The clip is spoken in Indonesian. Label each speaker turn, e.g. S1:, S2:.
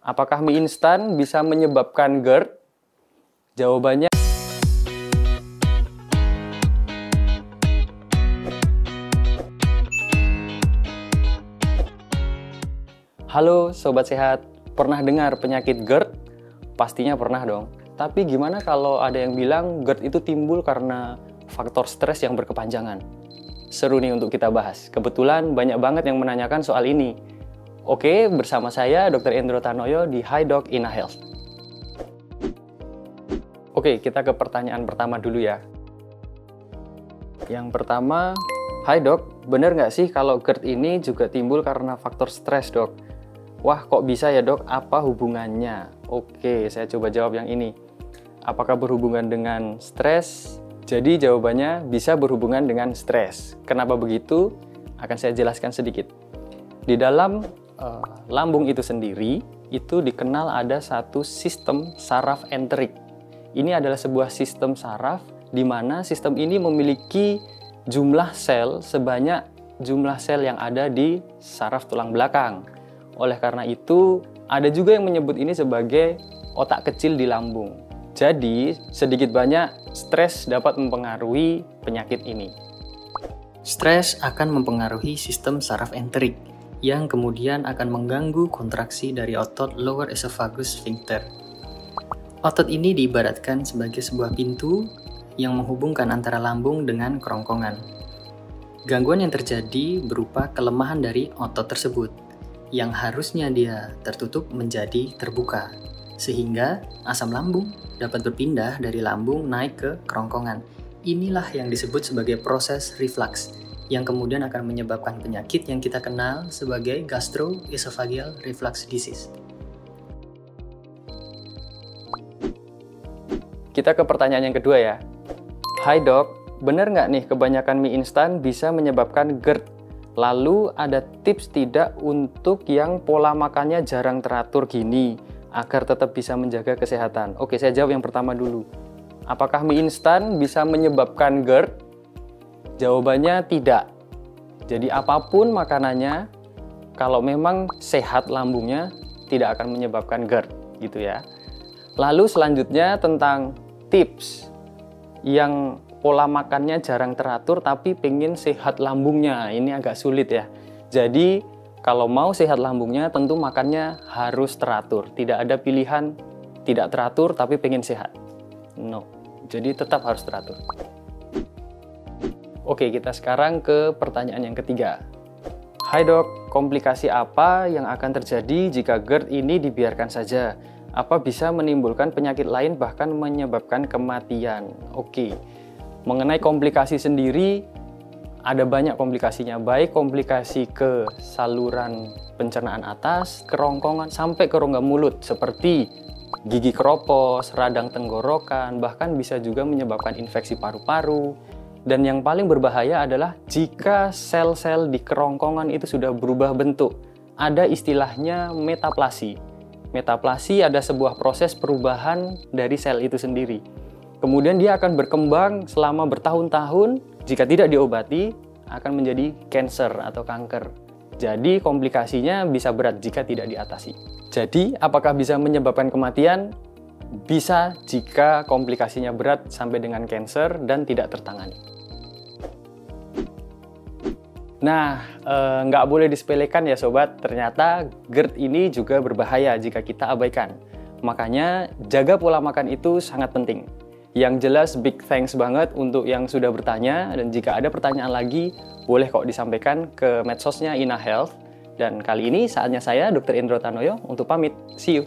S1: Apakah mie instan bisa menyebabkan GERD? Jawabannya halo Sobat Sehat, pernah dengar penyakit GERD? Pastinya pernah dong. Tapi gimana kalau ada yang bilang GERD itu timbul karena faktor stres yang berkepanjangan? Seru nih untuk kita bahas. Kebetulan banyak banget yang menanyakan soal ini. Oke, bersama saya Dr. Endro Tanoyo di Hi Doc Ina Health. Oke, kita ke pertanyaan pertama dulu ya. Yang pertama, Hi Dok, bener nggak sih kalau GERD ini juga timbul karena faktor stres, Dok? Wah, kok bisa ya, Dok? Apa hubungannya? Oke, saya coba jawab yang ini. Apakah berhubungan dengan stres? Jadi jawabannya bisa berhubungan dengan stres. Kenapa begitu? Akan saya jelaskan sedikit. Di dalam lambung itu sendiri, itu dikenal ada satu sistem saraf enterik. Ini adalah sebuah sistem saraf di mana sistem ini memiliki jumlah sel sebanyak jumlah sel yang ada di saraf tulang belakang. Oleh karena itu, ada juga yang menyebut ini sebagai otak kecil di lambung. Jadi, sedikit banyak stres dapat mempengaruhi penyakit ini. Stres akan mempengaruhi sistem saraf enterik, yang kemudian akan mengganggu kontraksi dari otot lower esophagus sphincter. Otot ini diibaratkan sebagai sebuah pintu yang menghubungkan antara lambung dengan kerongkongan. Gangguan yang terjadi berupa kelemahan dari otot tersebut, yang harusnya dia tertutup menjadi terbuka, sehingga asam lambung dapat berpindah dari lambung naik ke kerongkongan. Inilah yang disebut sebagai proses reflux, yang kemudian akan menyebabkan penyakit yang kita kenal sebagai gastroesophageal reflux disease. Kita ke pertanyaan yang kedua ya. Hai dok, bener nggak nih kebanyakan mie instan bisa menyebabkan GERD? Lalu ada tips tidak untuk yang pola makannya jarang teratur gini, agar tetap bisa menjaga kesehatan? Oke, saya jawab yang pertama dulu. Apakah mie instan bisa menyebabkan GERD? Jawabannya tidak. Jadi apapun makanannya, kalau memang sehat lambungnya, tidak akan menyebabkan GERD, gitu ya. Lalu selanjutnya tentang tips yang pola makannya jarang teratur tapi pengen sehat lambungnya. Ini agak sulit ya. Jadi kalau mau sehat lambungnya tentu makannya harus teratur. Tidak ada pilihan tidak teratur tapi pengen sehat. No. Jadi tetap harus teratur. Oke, kita sekarang ke pertanyaan yang ketiga. Hai dok, komplikasi apa yang akan terjadi jika GERD ini dibiarkan saja? Apa bisa menimbulkan penyakit lain bahkan menyebabkan kematian? Oke, mengenai komplikasi sendiri, ada banyak komplikasinya, baik komplikasi ke saluran pencernaan atas, kerongkongan, sampai ke rongga mulut, seperti gigi keropos, radang tenggorokan, bahkan bisa juga menyebabkan infeksi paru-paru. Dan yang paling berbahaya adalah jika sel-sel di kerongkongan itu sudah berubah bentuk. Ada istilahnya metaplasi. Metaplasi ada sebuah proses perubahan dari sel itu sendiri. Kemudian dia akan berkembang selama bertahun-tahun, jika tidak diobati, akan menjadi cancer atau kanker. Jadi komplikasinya bisa berat jika tidak diatasi. Jadi apakah bisa menyebabkan kematian? Bisa jika komplikasinya berat sampai dengan cancer dan tidak tertangani. Nah, nggak boleh disepelekan ya sobat, ternyata GERD ini juga berbahaya jika kita abaikan. Makanya jaga pola makan itu sangat penting. Yang jelas big thanks banget untuk yang sudah bertanya, dan jika ada pertanyaan lagi, boleh kok disampaikan ke medsosnya Ina Health. Dan kali ini saatnya saya, Dr. Endro Tanoyo, untuk pamit. See you!